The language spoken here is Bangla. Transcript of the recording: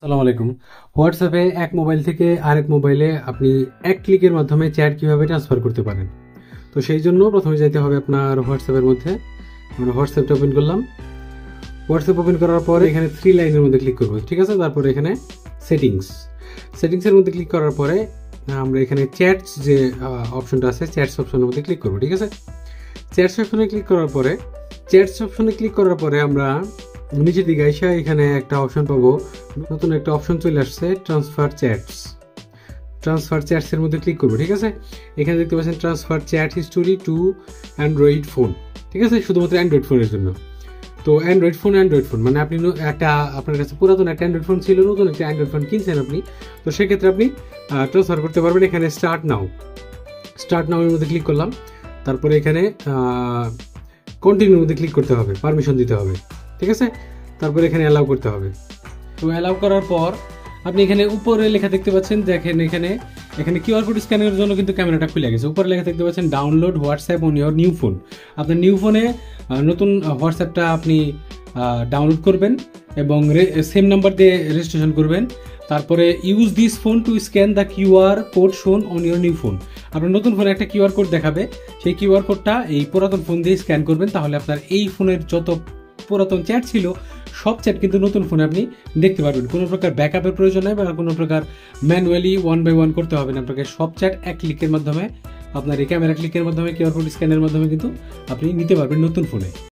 আসসালামু আলাইকুম। হোয়াটসঅ্যাপে এক মোবাইল থেকে আরেক মোবাইলে আপনি এক ক্লিকের মাধ্যমে চ্যাট কিভাবে ট্রান্সফার করতে পারেন। তো সেই জন্য প্রথমে যাইতে হবে আপনার হোয়াটসঅ্যাপের মধ্যে। আমরা হোয়াটসঅ্যাপটা ওপেন করলাম। হোয়াটসঅ্যাপ ওপেন করার পর এখানে থ্রি লাইনের মধ্যে ক্লিক করবো, ঠিক আছে। তারপরে এখানে সেটিংসের মধ্যে ক্লিক করার পরে আমরা এখানে চ্যাটস যে অপশনটা আছে, চ্যাটস অপশনের মধ্যে ক্লিক করবো, ঠিক আছে। চ্যাটস অপশনে ক্লিক করার পরে আমরা নিচের দিকে এসে এখানে একটা অপশন পাবো, নতুন একটা অপশন চলে আসছে, ট্রান্সফার চ্যাটস এর মধ্যে ক্লিক করবো, ঠিক আছে। এখানে দেখতে পাচ্ছেন transfer chat history to Android phone, ঠিক আছে, শুধুমাত্র অ্যান্ড্রয়েড ফোনের জন্য। তো অ্যান্ড্রয়েড ফোন মানে আপনি আপনার কাছে পুরাতন একটা অ্যান্ড্রয়েড ফোন ছিল, নতুন একটা অ্যান্ড্রয়েড ফোন কিনছেন আপনি, তো সেক্ষেত্রে আপনি ট্রান্সফার করতে পারবেন। এখানে স্টার্ট নাও এর মধ্যে ক্লিক করলাম। তারপরে এখানে কন্টিনিউর মধ্যে ক্লিক করতে হবে, পারমিশন দিতে হবে, ঠিক আছে। তারপরে এখানে অ্যালাউ করতে হবে। তো অ্যালাউ করার পর আপনি এখানে উপরে লেখা দেখতে পাচ্ছেন, দেখেন এখানে কিউআর কোড স্ক্যানের জন্য কিন্তু ক্যামেরাটা খুলে গেছে। উপরে লেখা দেখতে পাচ্ছেন download WhatsApp on your new phone. আপনার নিউ ফোনে নতুন হোয়াটসঅ্যাপটা আপনি ডাউনলোড করবেন এবং সেম নাম্বার দিয়ে রেজিস্ট্রেশন করবেন। তারপরে use this phone to scan the QR code shown on your new phone. আপনার নতুন ফোনে একটা কিউআর কোড দেখাবে, সেই কিউআর কোডটা এই পুরাতন ফোন দিয়ে স্ক্যান করবেন, তাহলে আপনার এই ফোনের যত পুরাতন চ্যাট ছিল সব চ্যাট কিন্তু নতুন ফোনে আপনি দেখতে পারবেন। কোনো প্রকার ব্যাকআপের প্রয়োজন নেই বা কোনো প্রকার ম্যানুয়ালি 1 বাই 1 করতে হবে না আপনাকে। সব চ্যাট এক ক্লিকের মাধ্যমে, আপনার এই ক্যামেরা ক্লিকের মাধ্যমে, কিউআর কোড স্ক্যানের মাধ্যমে কিন্তু আপনি নিতে পারবেন নতুন ফোনে।